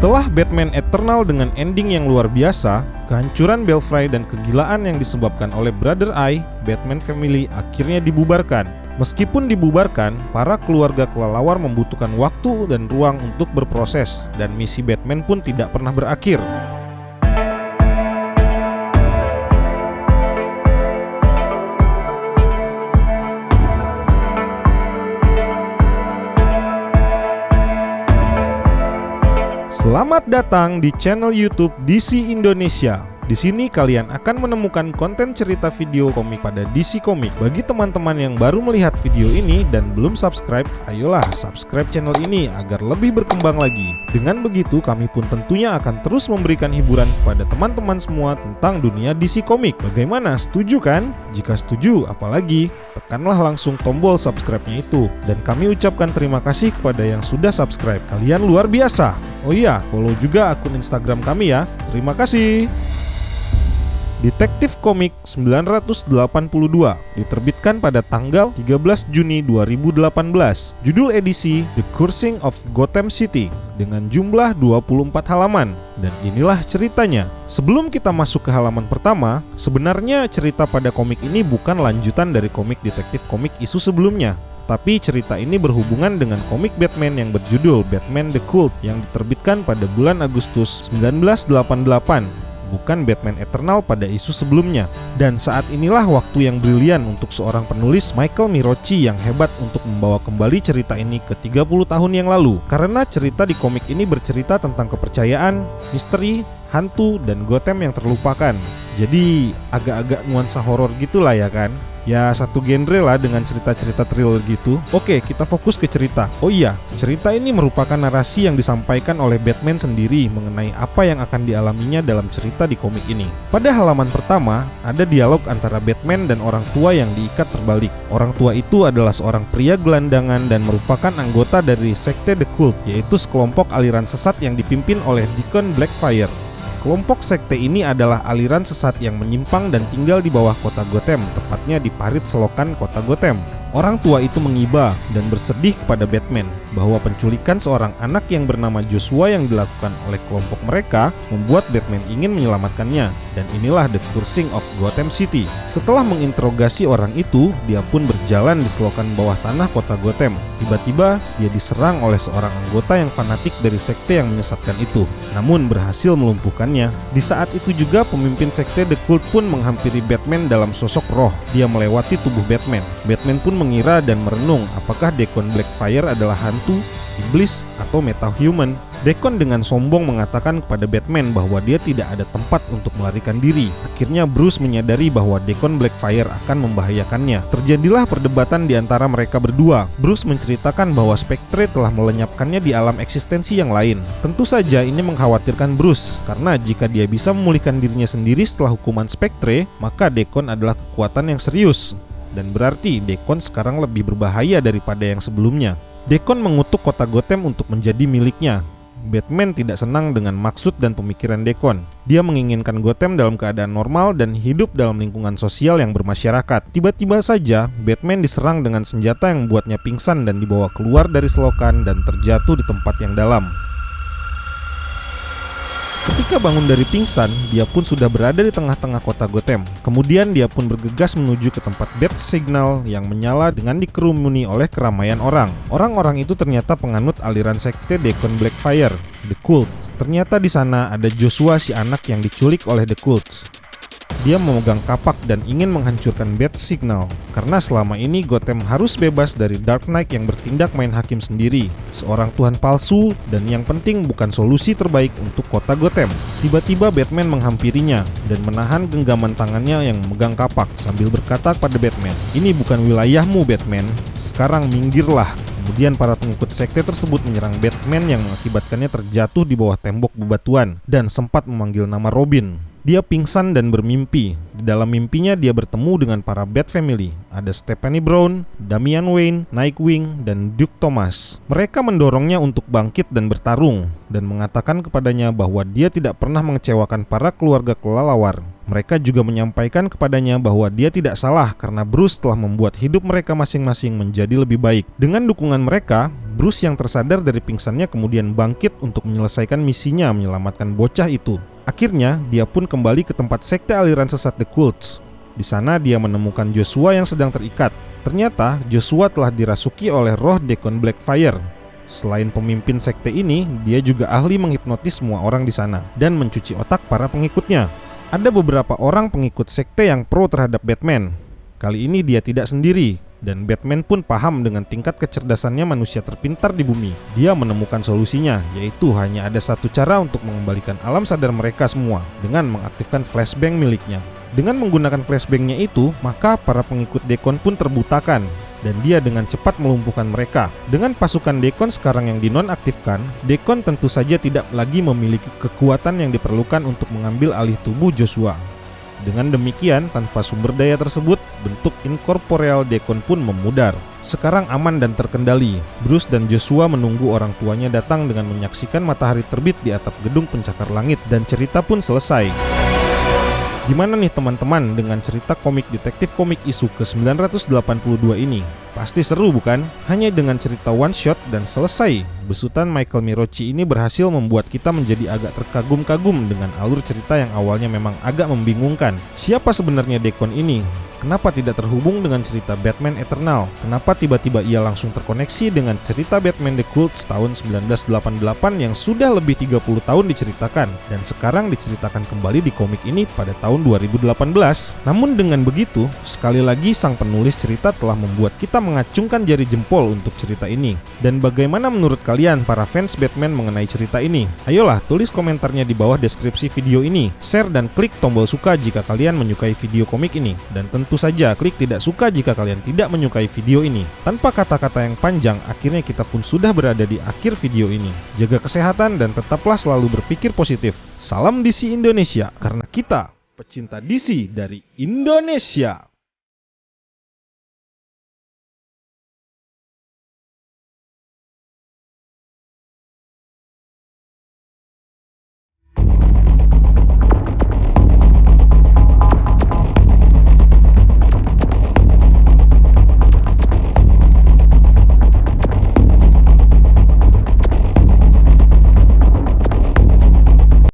Setelah Batman Eternal dengan ending yang luar biasa, kehancuran Belfry dan kegilaan yang disebabkan oleh Brother Eye, Batman Family akhirnya dibubarkan. Meskipun dibubarkan, para keluarga kelelawar membutuhkan waktu dan ruang untuk berproses, dan misi Batman pun tidak pernah berakhir. Selamat datang di channel YouTube DC Indonesia. Di sini kalian akan menemukan konten cerita video komik pada DC Comic. Bagi teman-teman yang baru melihat video ini dan belum subscribe, ayolah subscribe channel ini agar lebih berkembang lagi. Dengan begitu kami pun tentunya akan terus memberikan hiburan kepada teman-teman semua tentang dunia DC Comic. Bagaimana? Setuju kan? Jika setuju, apalagi tekanlah langsung tombol subscribe-nya itu. Dan kami ucapkan terima kasih kepada yang sudah subscribe. Kalian luar biasa. Oh iya, follow juga akun Instagram kami ya. Terima kasih. Detektif Komik 982 diterbitkan pada tanggal 13 Juni 2018. Judul edisi The Cursing of Gotham City dengan jumlah 24 halaman. Dan inilah ceritanya. Sebelum kita masuk ke halaman pertama, sebenarnya cerita pada komik ini bukan lanjutan dari komik detektif komik isu sebelumnya. Tapi cerita ini berhubungan dengan komik Batman yang berjudul Batman The Cult yang diterbitkan pada bulan Agustus 1988. Bukan Batman Eternal pada isu sebelumnya. Dan saat inilah waktu yang brilian untuk seorang penulis Michael Mirochi yang hebat untuk membawa kembali cerita ini ke 30 tahun yang lalu. Karena cerita di komik ini bercerita tentang kepercayaan, misteri, hantu, dan Gotham yang terlupakan. Jadi agak-agak nuansa horor gitulah ya kan. Ya satu genre lah dengan cerita-cerita thriller gitu. Oke, kita fokus ke cerita. Oh iya, cerita ini merupakan narasi yang disampaikan oleh Batman sendiri mengenai apa yang akan dialaminya dalam cerita di komik ini. Pada halaman pertama, ada dialog antara Batman dan orang tua yang diikat terbalik. Orang tua itu adalah seorang pria gelandangan dan merupakan anggota dari sekte The Cult, yaitu sekelompok aliran sesat yang dipimpin oleh Deacon Blackfire. Kelompok sekte ini adalah aliran sesat yang menyimpang dan tinggal di bawah kota Gotham, tepatnya di parit selokan kota Gotham. Orang tua itu mengiba dan bersedih kepada Batman bahwa penculikan seorang anak yang bernama Joshua yang dilakukan oleh kelompok mereka membuat Batman ingin menyelamatkannya. Dan inilah The Cursing of Gotham City. Setelah menginterogasi orang itu, dia pun berjalan di selokan bawah tanah kota Gotham. Tiba-tiba dia diserang oleh seorang anggota yang fanatik dari sekte yang menyesatkan itu, namun berhasil melumpuhkannya. Di saat itu juga pemimpin sekte The Cult pun menghampiri Batman dalam sosok roh. Dia melewati tubuh Batman. Batman pun mengira dan merenung apakah Deacon Blackfire adalah hantu, iblis, atau metahuman. Deacon dengan sombong mengatakan kepada Batman bahwa dia tidak ada tempat untuk melarikan diri. Akhirnya Bruce menyadari bahwa Deacon Blackfire akan membahayakannya. Terjadilah perdebatan di antara mereka berdua. Bruce menceritakan bahwa Spectre telah melenyapkannya di alam eksistensi yang lain. Tentu saja ini mengkhawatirkan Bruce, karena jika dia bisa memulihkan dirinya sendiri setelah hukuman Spectre, maka Deacon adalah kekuatan yang serius. Dan berarti Deacon sekarang lebih berbahaya daripada yang sebelumnya. Deacon mengutuk kota Gotham untuk menjadi miliknya. Batman tidak senang dengan maksud dan pemikiran Deacon. Dia menginginkan Gotham dalam keadaan normal dan hidup dalam lingkungan sosial yang bermasyarakat. Tiba-tiba saja Batman diserang dengan senjata yang membuatnya pingsan dan dibawa keluar dari selokan dan terjatuh di tempat yang dalam. Ketika bangun dari pingsan, dia pun sudah berada di tengah-tengah kota Gotham. Kemudian dia pun bergegas menuju ke tempat bat signal yang menyala dengan dikerumuni oleh keramaian orang. Orang-orang itu ternyata penganut aliran sekte Deacon Blackfire, The Cult. Ternyata di sana ada Joshua, si anak yang diculik oleh The Cult. Dia memegang kapak dan ingin menghancurkan Bat Signal karena selama ini Gotham harus bebas dari Dark Knight yang bertindak main hakim sendiri, seorang tuhan palsu, dan yang penting bukan solusi terbaik untuk kota Gotham. Tiba-tiba Batman menghampirinya dan menahan genggaman tangannya yang memegang kapak sambil berkata kepada Batman, "Ini bukan wilayahmu, Batman. Sekarang minggirlah." Kemudian para pengikut sekte tersebut menyerang Batman yang mengakibatkannya terjatuh di bawah tembok bebatuan dan sempat memanggil nama Robin. Dia pingsan dan bermimpi. Di dalam mimpinya dia bertemu dengan para Bat Family. Ada Stephanie Brown, Damian Wayne, Nightwing, dan Duke Thomas. Mereka mendorongnya untuk bangkit dan bertarung, dan mengatakan kepadanya bahwa dia tidak pernah mengecewakan para keluarga kelelawar. Mereka juga menyampaikan kepadanya bahwa dia tidak salah karena Bruce telah membuat hidup mereka masing-masing menjadi lebih baik. Dengan dukungan mereka, Bruce yang tersadar dari pingsannya kemudian bangkit untuk menyelesaikan misinya menyelamatkan bocah itu. Akhirnya, dia pun kembali ke tempat sekte aliran sesat The Cults. Di sana dia menemukan Joshua yang sedang terikat. Ternyata Joshua telah dirasuki oleh roh Deacon Blackfire. Selain pemimpin sekte ini, dia juga ahli menghipnotis semua orang di sana dan mencuci otak para pengikutnya. Ada beberapa orang pengikut sekte yang pro terhadap Batman. Kali ini dia tidak sendiri, dan Batman pun paham dengan tingkat kecerdasannya manusia terpintar di bumi. Dia menemukan solusinya, yaitu hanya ada satu cara untuk mengembalikan alam sadar mereka semua, dengan mengaktifkan flashbang miliknya. Dengan menggunakan flashbangnya itu, maka para pengikut Deacon pun terbutakan, dan dia dengan cepat melumpuhkan mereka. Dengan pasukan Deacon sekarang yang dinonaktifkan, Deacon tentu saja tidak lagi memiliki kekuatan yang diperlukan untuk mengambil alih tubuh Joshua. Dengan demikian, tanpa sumber daya tersebut, bentuk incorporeal Deacon pun memudar. Sekarang aman dan terkendali. Bruce dan Joshua menunggu orang tuanya datang dengan menyaksikan matahari terbit di atap gedung pencakar langit, dan cerita pun selesai. Gimana nih teman-teman dengan cerita komik detektif komik isu ke-982 ini? Pasti seru bukan? Hanya dengan cerita one shot dan selesai. Besutan Michael Mirochi ini berhasil membuat kita menjadi agak terkagum-kagum dengan alur cerita yang awalnya memang agak membingungkan. Siapa sebenarnya Deacon ini? Kenapa tidak terhubung dengan cerita Batman Eternal? Kenapa tiba-tiba ia langsung terkoneksi dengan cerita Batman The Cults tahun 1988 yang sudah lebih 30 tahun diceritakan dan sekarang diceritakan kembali di komik ini pada tahun 2018? Namun dengan begitu, sekali lagi sang penulis cerita telah membuat kita mengacungkan jari jempol untuk cerita ini. Dan bagaimana menurut kalian para fans Batman mengenai cerita ini? Ayolah tulis komentarnya di bawah deskripsi video ini. Share dan klik tombol suka jika kalian menyukai video komik ini. Dan tentu saja klik tidak suka jika kalian tidak menyukai video ini. Tanpa kata-kata yang panjang, akhirnya kita pun sudah berada di akhir video ini. Jaga kesehatan dan tetaplah selalu berpikir positif. Salam DC Indonesia, karena kita pecinta DC dari Indonesia.